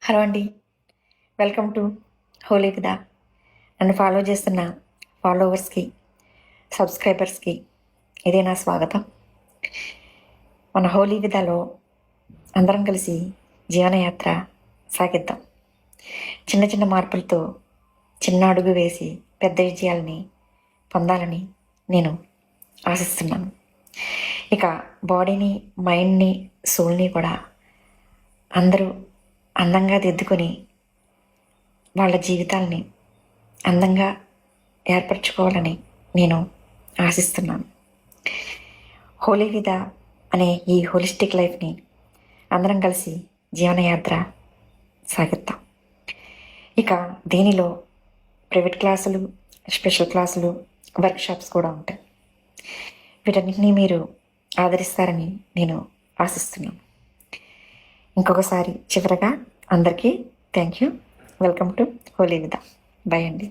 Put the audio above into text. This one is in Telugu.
హలో అండి, వెల్కమ్ టు హోలీ విదా. నన్ను ఫాలో చేస్తున్న ఫాలోవర్స్కి, సబ్స్క్రైబర్స్కి ఇదే నా స్వాగతం. మన హోలీ విదాలో అందరం కలిసి జీవనయాత్ర సాగిద్దాం. చిన్న చిన్న మార్పులతో చిన్న అడుగు వేసి పెద్ద విజయాలని పొందాలని నేను ఆశిస్తున్నాను. ఇక బాడీని, మైండ్ని, సోల్ని కూడా అందరూ అందంగా దిద్దుకొని వాళ్ళ జీవితాల్ని అందంగా ఏర్పరచుకోవాలని నేను ఆశిస్తున్నాను. హోలీ విదా అనే ఈ హోలిస్టిక్ లైఫ్ని అందరం కలిసి జీవనయాత్ర సాగిద్దాం. ఇక దీనిలో ప్రైవేట్ క్లాసులు, స్పెషల్ క్లాసులు, వర్క్షాప్స్ కూడా ఉంటాయి. వీటన్నిటినీ మీరు ఆదరిస్తారని నేను ఆశిస్తున్నాను. ఇంకొకసారి చివరగా అందరికీ థ్యాంక్ యూ. వెల్కమ్ టు హోలీ విదా. బై అండి.